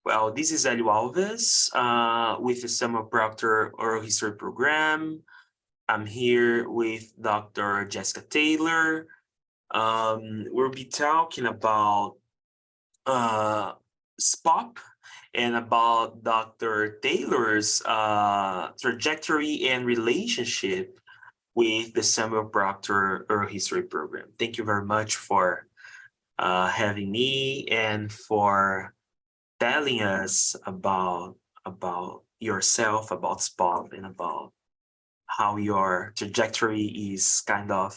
Well, this is Helio Alves with the Summer Proctor Oral History Program. I'm here with Dr. Jessica Taylor. We'll be talking about SPOHP and about Dr. Taylor's trajectory and relationship with the Summer Proctor Oral History Program. Thank you very much for having me and for telling us about yourself, about SPOHP, and about how your trajectory is kind of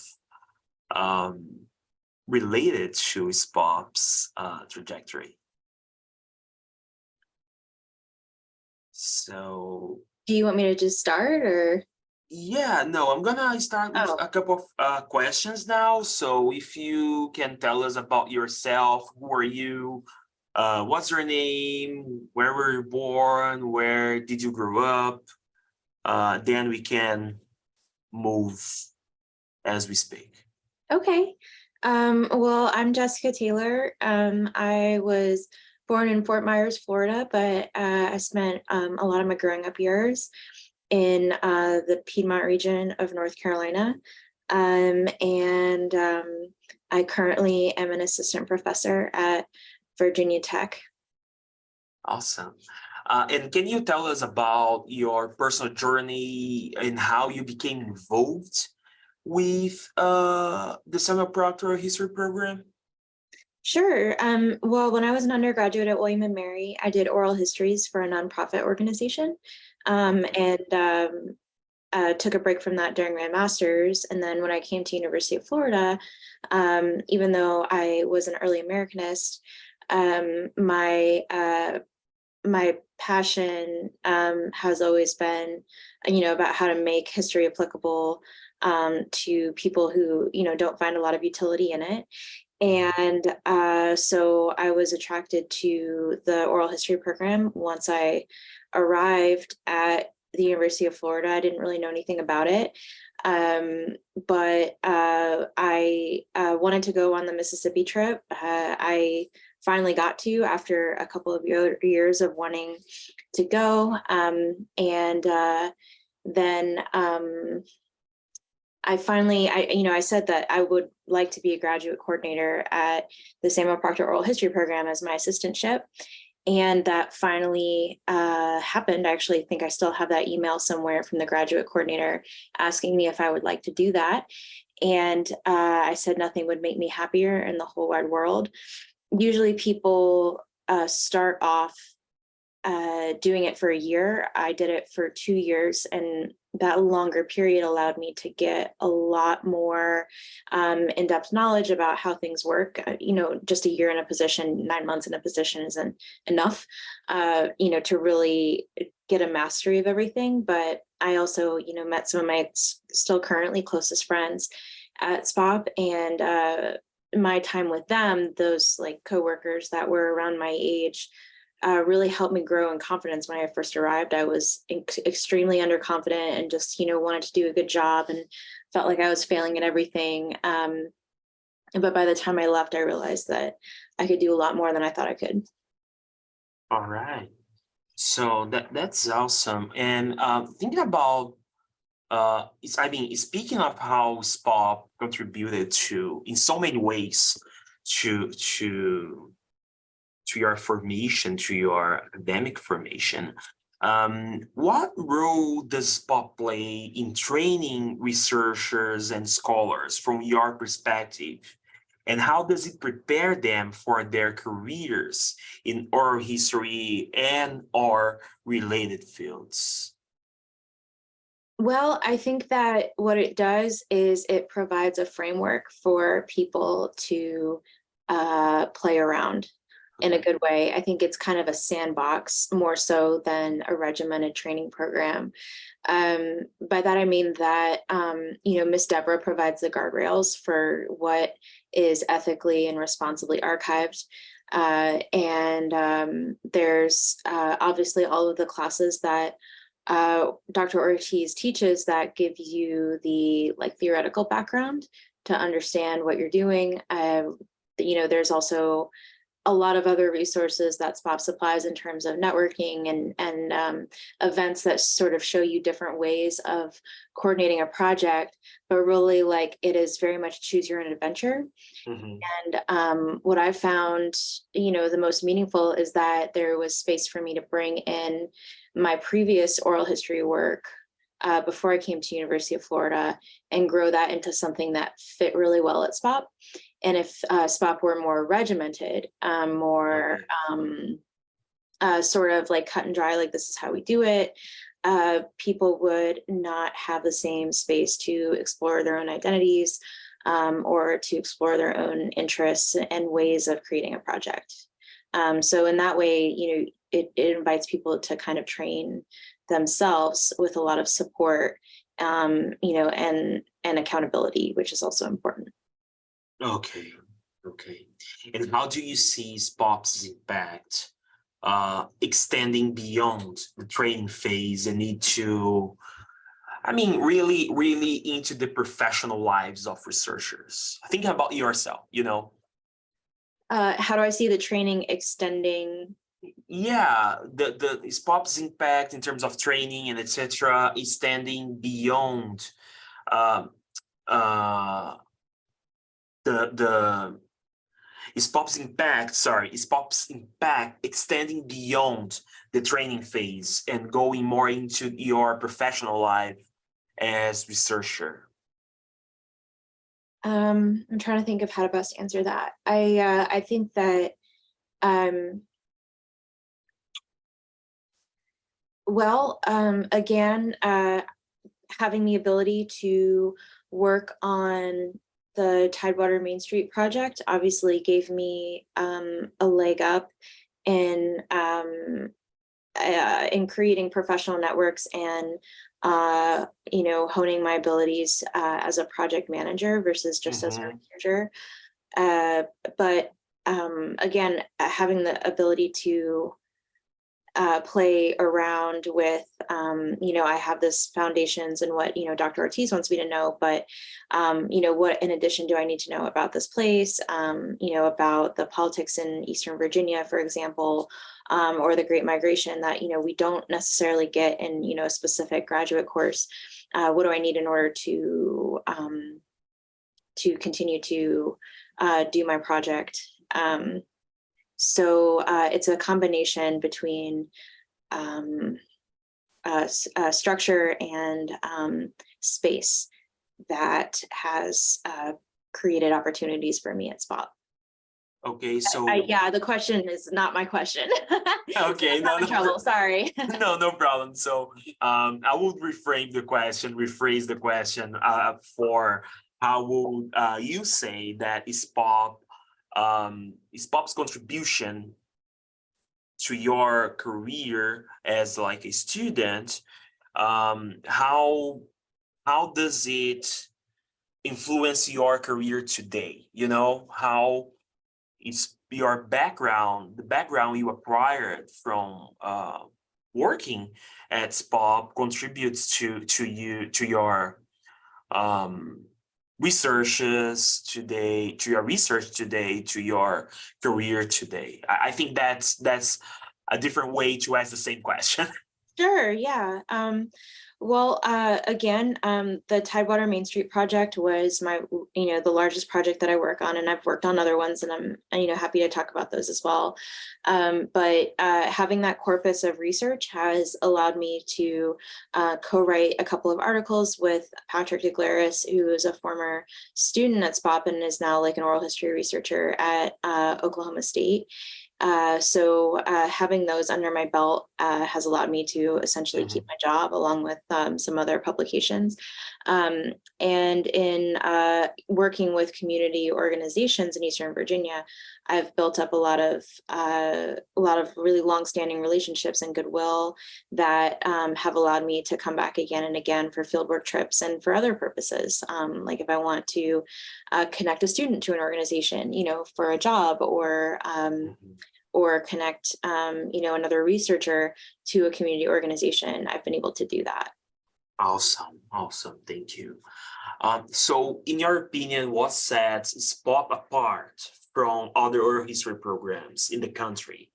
related to SPOHP's trajectory. So, Do you want me to just start or? yeah, no, I'm gonna start with a couple of questions now. So if you can tell us about yourself, who are you? What's your name? Where were you born? Where did you grow up? Then we can move as we speak. Okay. Well, I'm Jessica Taylor. I was born in Fort Myers, Florida, but I spent a lot of my growing up years in the Piedmont region of North Carolina. And I currently am an assistant professor at Virginia Tech. Awesome. And can you tell us about your personal journey and how you became involved with the Summer Proctor History Program? Sure. Well, when I was an undergraduate at William and Mary, I did oral histories for a nonprofit organization, and took a break from that during my master's. And then when I came to University of Florida, even though I was an early Americanist, my passion has always been, about how to make history applicable to people who, don't find a lot of utility in it. And so I was attracted to the oral history program once I arrived at the University of Florida. I didn't really know anything about it. But I wanted to go on the Mississippi trip. I finally got to after a couple of years of wanting to go. Then I said that I would like to be a graduate coordinator at the Samuel Proctor Oral History Program as my assistantship. And that finally happened. I actually think I still have that email somewhere from the graduate coordinator asking me if I would like to do that. And I said nothing would make me happier in the whole wide world. Usually people start off doing it for a year. I did it for 2 years, and that longer period allowed me to get a lot more in-depth knowledge about how things work. Just a year in a position, 9 months in a position isn't enough, to really get a mastery of everything. But I also, met some of my still currently closest friends at SPOHP, and my time with them, those like coworkers that were around my age, really helped me grow in confidence. When I first arrived, I was extremely underconfident and just, wanted to do a good job and felt like I was failing at everything. But by the time I left, I realized that I could do a lot more than I thought I could. All right. So that's awesome. And thinking about, speaking of how SPOHP contributed in so many ways to your formation, to your academic formation. What role does SPOHP play in training researchers and scholars from your perspective? And how does it prepare them for their careers in oral history and or related fields? Well, I think that what it does is it provides a framework for people to play around in a good way. I think it's kind of a sandbox more so than a regimented training program. By that, I mean that, Miss Deborah provides the guardrails for what is ethically and responsibly archived. And there's obviously all of the classes that Dr. Ortiz teaches that give you the theoretical background to understand what you're doing. There's also a lot of other resources that SPOHP supplies in terms of networking and events that sort of show you different ways of coordinating a project, but really like it is very much choose your own adventure. Mhm. And what I found, the most meaningful is that there was space for me to bring in my previous oral history work before I came to University of Florida and grow that into something that fit really well at SPOHP. And if SPOHP were more regimented, more sort of like cut and dry, like this is how we do it, people would not have the same space to explore their own identities or to explore their own interests and ways of creating a project. So in that way, it invites people to kind of train themselves with a lot of support, and accountability, which is also important. Okay. And how do you see SPOHP's impact extending beyond the training phase and into, really into the professional lives of researchers? Think about yourself, How do I see the training extending? Yeah, the SPOHP's impact in terms of training and etc. extending beyond uh, uh, the SPOHP's impact extending beyond the training phase and going more into your professional life as researcher. I'm trying to think of how to best answer that. I think that again, having the ability to work on the Tidewater Main Street project obviously gave me a leg up in creating professional networks and honing my abilities as a project manager versus just as a researcher. But again, having the ability to play around with, I have this foundations and what, Dr. Ortiz wants me to know, but, what in addition do I need to know about this place, about the politics in Eastern Virginia, for example, or the Great Migration that, we don't necessarily get in, a specific graduate course. What do I need in order to continue to do my project? So it's a combination between structure and space that has created opportunities for me at SPOHP. Okay, so yeah, the question is not my question. okay, no trouble. Sorry. no problem. So I would rephrase the question for how would you say that SPOHP's contribution to your career as like a student, how does it influence your career today? How it's your background, the background you acquired from working at SPOHP contributes to your researches today, to your research today, to your career today. I think that's a different way to ask the same question. Sure, yeah. Again, the Tidewater Main Street project was my, the largest project that I work on, and I've worked on other ones, and I'm, happy to talk about those as well. But having that corpus of research has allowed me to co-write a couple of articles with Patrick DeGlaris, who is a former student at SPOHP and is now like an oral history researcher at Oklahoma State. So having those under my belt has allowed me to essentially keep my job along with some other publications. And in working with community organizations in Eastern Virginia, I've built up a lot of really longstanding relationships and goodwill that have allowed me to come back again and again for fieldwork trips and for other purposes. Like if I want to connect a student to an organization, for a job, or connect, another researcher to a community organization, I've been able to do that. Awesome. Thank you. So in your opinion, what sets SPOHP apart from other oral history programs in the country,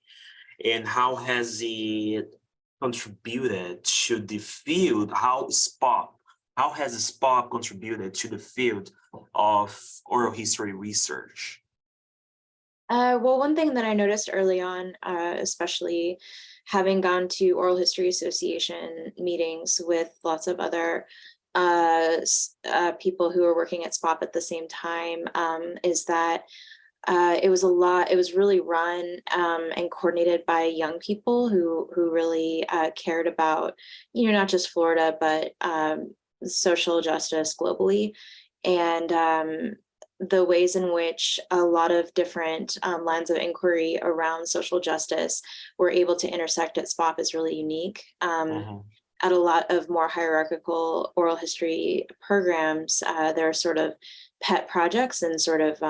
and how has it contributed to the field? How has SPOHP contributed to the field of oral history research? Well, one thing that I noticed early on, especially having gone to Oral History Association meetings with lots of other people who are working at SPOHP at the same time, is that it was really run and coordinated by young people who really cared about, not just Florida, but social justice globally. And the ways in which a lot of different lines of inquiry around social justice were able to intersect at SPOHP is really unique. At a lot of more hierarchical oral history programs, there are sort of pet projects and sort of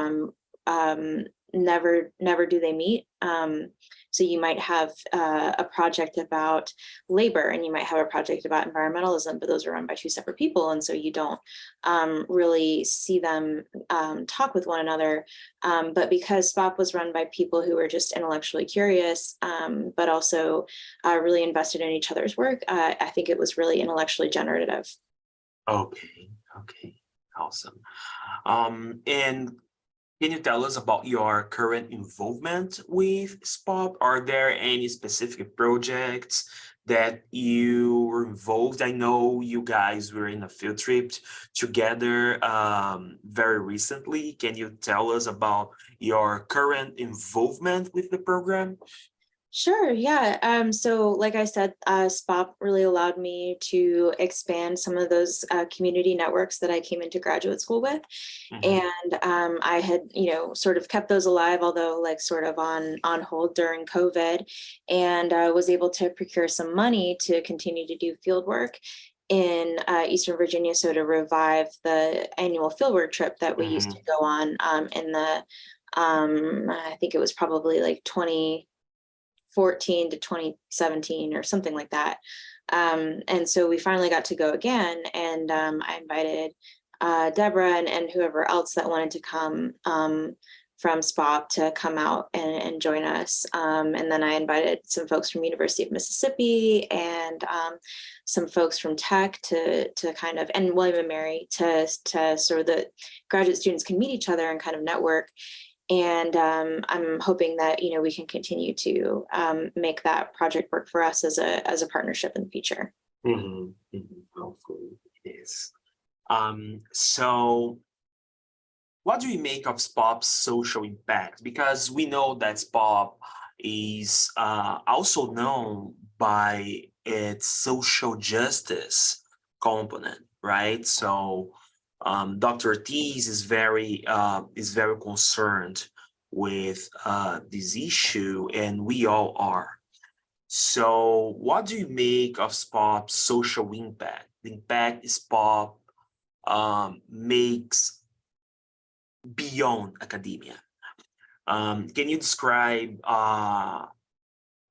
never do they meet. So you might have a project about labor, and you might have a project about environmentalism, but those are run by two separate people, and so you don't really see them talk with one another. But because SPOHP was run by people who were just intellectually curious, but also really invested in each other's work, I think it was really intellectually generative. Okay, awesome. And can you tell us about your current involvement with SPOHP? Are there any specific projects that you were involved? I know you guys were in a field trip together very recently. Can you tell us about your current involvement with the program? Sure, yeah. So like I said, SPOHP really allowed me to expand some of those community networks that I came into graduate school with. And I had, sort of kept those alive, although like sort of on hold during COVID, and was able to procure some money to continue to do field work in Eastern Virginia. So to revive the annual fieldwork trip that we used to go on in the, I think it was probably like 2014 to 2017 or something like that. And so we finally got to go again, and I invited Deborah and whoever else that wanted to come from SPOHP to come out and join us. And then I invited some folks from University of Mississippi and some folks from Tech to kind of, and William and Mary to sort of the graduate students can meet each other and kind of network. And I'm hoping that we can continue to make that project work for us as a partnership in the future. Hopefully it is. So what do you make of SPOHP's social impact? Because we know that SPOHP is also known by its social justice component, right? So Dr. Ortiz is very concerned with this issue, and we all are. So what do you make of SPOHP's social impact? The impact SPOHP makes beyond academia. Can you describe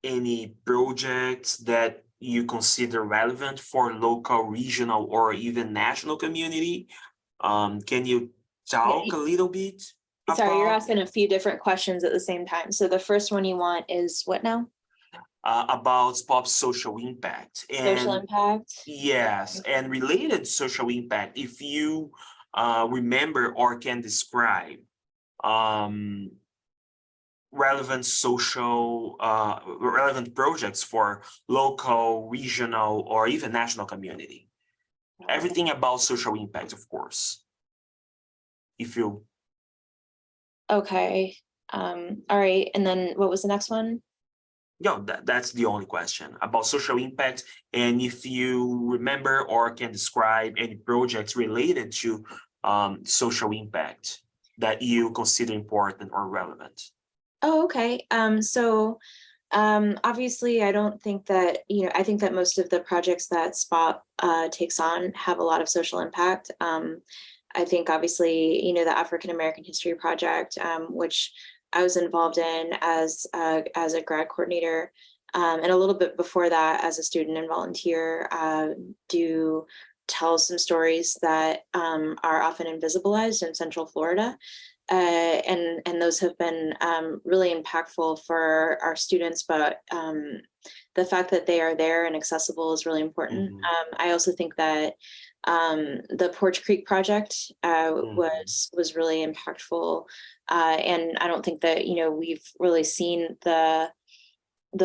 any projects that you consider relevant for local, regional, or even national community? Can you talk a little bit? Sorry, you're asking a few different questions at the same time. So the first one you want is what now? About SPOHP's social impact. Social impact? Yes, and related social impact, if you remember or can describe relevant projects for local, regional, or even national community. Everything about social impact, of course. If you... Okay. All right. And then what was the next one? No, that's the only question about social impact. And if you remember or can describe any projects related to social impact that you consider important or relevant. Oh, okay. So obviously, I don't think that, I think that most of the projects that SPOHP takes on have a lot of social impact. I think obviously, the African American History Project, which I was involved in as a grad coordinator, and a little bit before that as a student and volunteer, do tell some stories that are often invisibilized in Central Florida. and those have been really impactful for our students, but the fact that they are there and accessible is really important. I also think that the Porch Creek project was really impactful, and I don't think that we've really seen the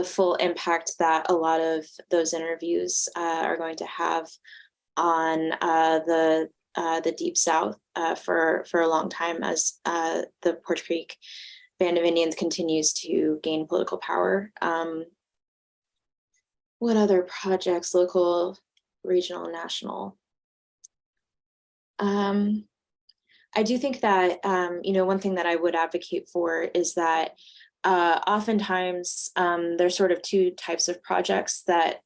full impact that a lot of those interviews are going to have on the Deep South for a long time, as the Porch Creek Band of Indians continues to gain political power. What other projects, local, regional, national? I do think that one thing that I would advocate for is that oftentimes there's sort of two types of projects that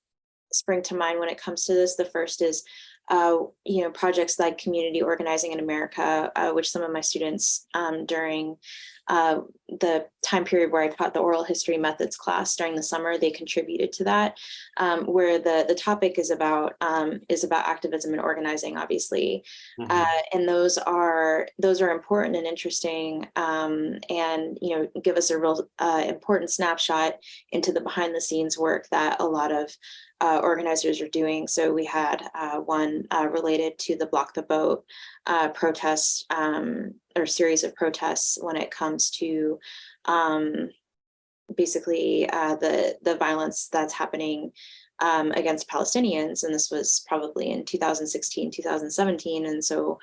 spring to mind when it comes to this. The first is projects like Community Organizing in America, which some of my students during the time period where I taught the oral history methods class during the summer, they contributed to that, where the topic is about activism and organizing, obviously. And those are important and interesting, and give us a real important snapshot into the behind the scenes work that a lot of organizers are doing. So we had one related to the Block the Boat protests, or series of protests, when it comes to basically the violence that's happening against Palestinians. And this was probably in 2016, 2017. And so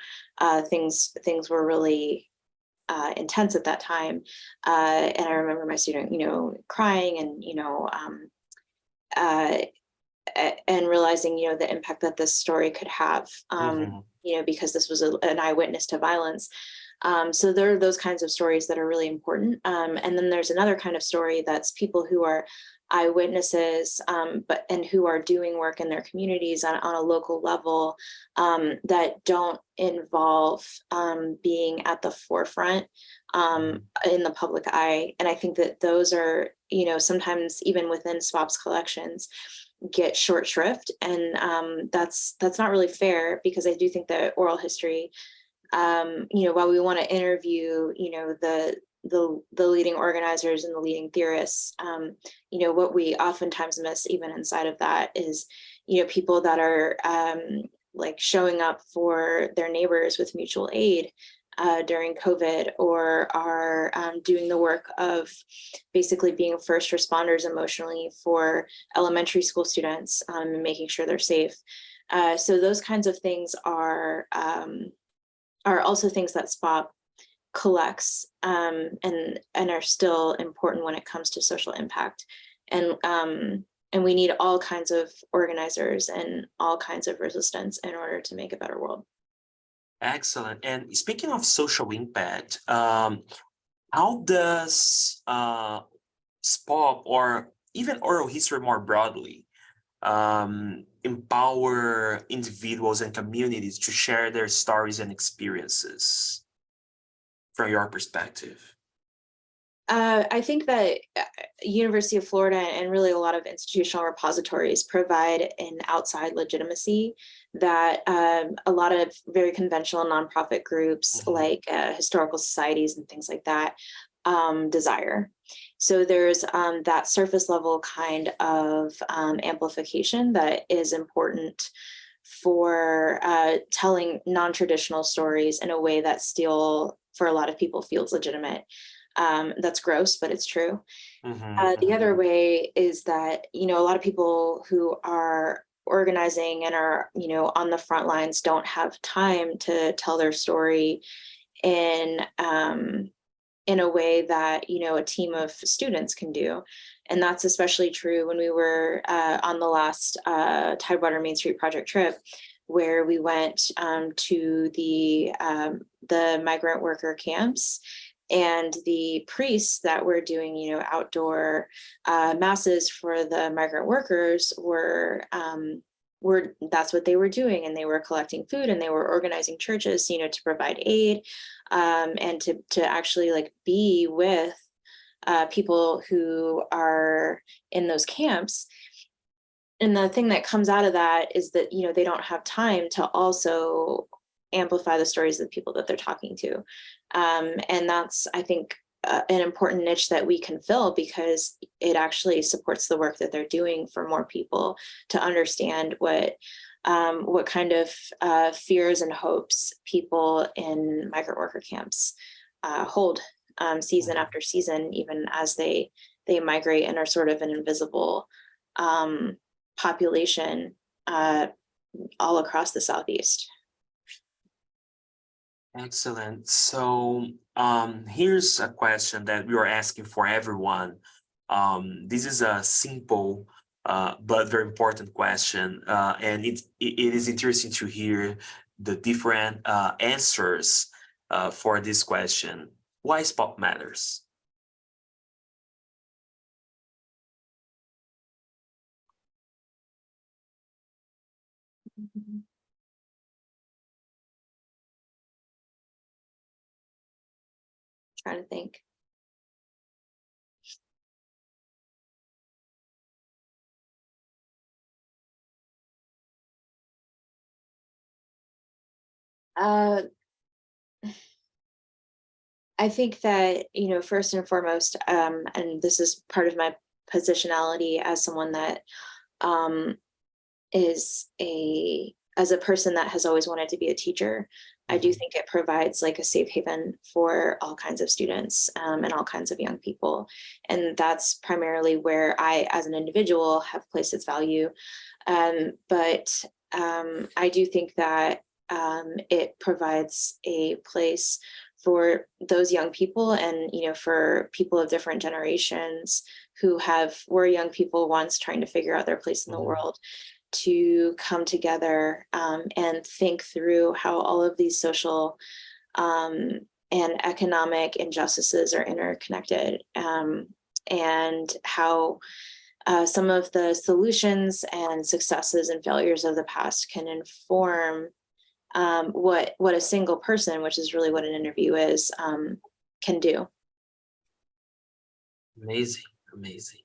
things were really intense at that time. And I remember my student, crying and realizing, the impact that this story could have, because this was an eyewitness to violence. So there are those kinds of stories that are really important. And then there's another kind of story that's people who are eyewitnesses, and who are doing work in their communities on a local level, that don't involve being at the forefront in the public eye. And I think that those are, sometimes even within SPOHP's collections, get short shrift, and that's not really fair, because I do think that oral history, while we want to interview the leading organizers and the leading theorists, what we oftentimes miss even inside of that is people that are like showing up for their neighbors with mutual aid during COVID, or are doing the work of basically being first responders emotionally for elementary school students, and making sure they're safe. So those kinds of things are also things that SPOHP collects, and are still important when it comes to social impact. And we need all kinds of organizers and all kinds of resistance in order to make a better world. Excellent. And speaking of social impact, how does SPOHP, or even oral history more broadly, empower individuals and communities to share their stories and experiences from your perspective? I think that University of Florida and really a lot of institutional repositories provide an outside legitimacy that a lot of very conventional nonprofit groups like historical societies and things like that desire. So there's that surface level kind of amplification that is important for telling non-traditional stories in a way that still, for a lot of people, feels legitimate. That's gross, but it's true. The other way is that, a lot of people who are organizing and are, on the front lines don't have time to tell their story in a way that, a team of students can do. And that's especially true when we were on the last Tidewater Main Street Project trip, where we went to the migrant worker camps, and the priests that were doing, outdoor masses for the migrant workers were that's what they were doing, and they were collecting food, and they were organizing churches, to provide aid, and to actually be with people who are in those camps. And the thing that comes out of that is that, they don't have time to also amplify the stories of the people that they're talking to. And that's, I think, an important niche that we can fill, because it actually supports the work that they're doing for more people to understand what kind of fears and hopes people in migrant worker camps hold season after season, even as they migrate and are sort of an invisible population all across the Southeast. Excellent. So here's a question that we are asking for everyone. This is a simple but very important question, and it is interesting to hear the different answers for this question. Why SPOHP matters? Trying to think. I think that, first and foremost, and this is part of my positionality as someone that is as a person that has always wanted to be a teacher, I do think it provides like a safe haven for all kinds of students and all kinds of young people. And that's primarily where I, as an individual, have placed its value. But I do think that it provides a place for those young people, and for people of different generations who were young people once trying to figure out their place in the world, to come together and think through how all of these social and economic injustices are interconnected, and how some of the solutions and successes and failures of the past can inform what a single person, which is really what an interview is, can do. Amazing, amazing.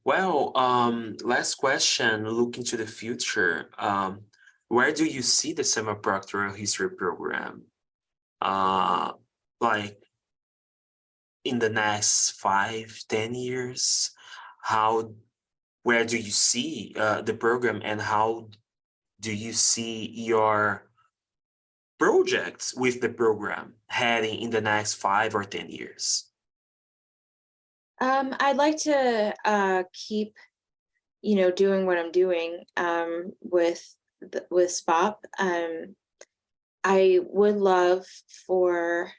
Well, last question, looking to the future, where do you see the semi-proctoral history program? Like in the next 5-10 years? Where do you see the program, and how do you see your projects with the program heading in the next 5 or 10 years? I'd like to keep, doing what I'm doing with SPOHP. I would love for,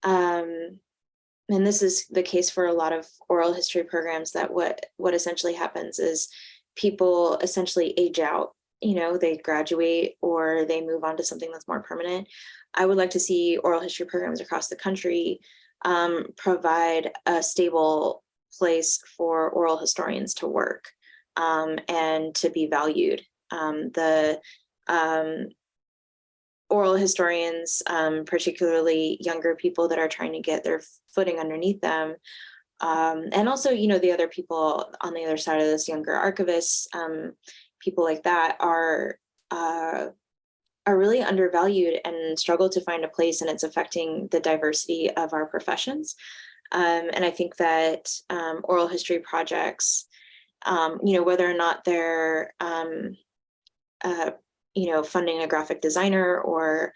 and this is the case for a lot of oral history programs, that what essentially happens is people essentially age out. They graduate or they move on to something that's more permanent. I would like to see oral history programs across the country provide a stable place for oral historians to work and to be valued. The oral historians, particularly younger people that are trying to get their footing underneath them, and also, the other people on the other side of this, younger archivists, people like that are really undervalued and struggle to find a place, and it's affecting the diversity of our professions. And I think that oral history projects, whether or not they're, funding a graphic designer or,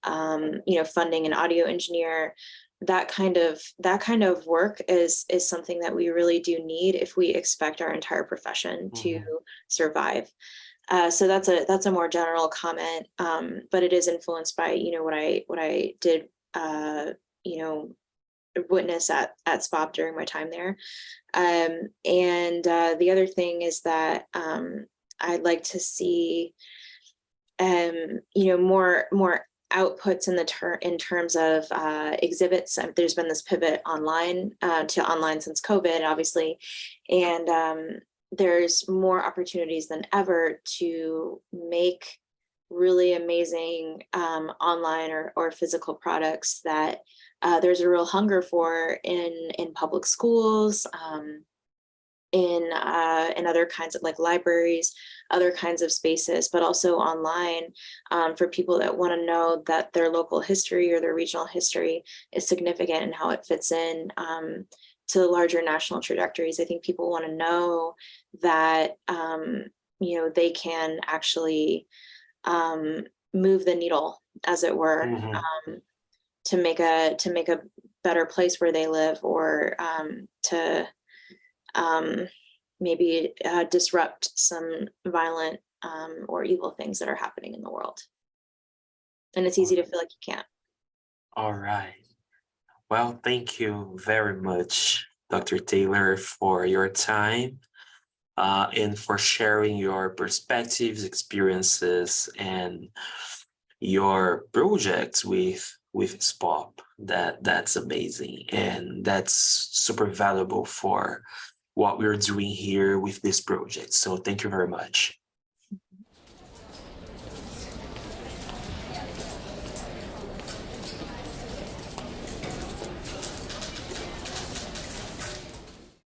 funding an audio engineer, that kind of work is something that we really do need if we expect our entire profession to survive. So that's a more general comment, but it is influenced by what I did witness at SPOHP during my time there. And the other thing is that I'd like to see more outputs in terms of exhibits. There's been this pivot online to online since COVID, obviously, and there's more opportunities than ever to make really amazing online or physical products that there's a real hunger for in public schools, in other kinds of like libraries, other kinds of spaces, but also online, for people that want to know that their local history or their regional history is significant and how it fits in to larger national trajectories. I think people want to know that they can actually move the needle, as it were, to make a better place where they live, or to maybe disrupt some violent or evil things that are happening in the world. And it's easy to feel like you can't. All right. Well, thank you very much, Dr. Taylor, for your time and for sharing your perspectives, experiences, and your projects with SPOHP. That's amazing, and that's super valuable for what we're doing here with this project. So thank you very much.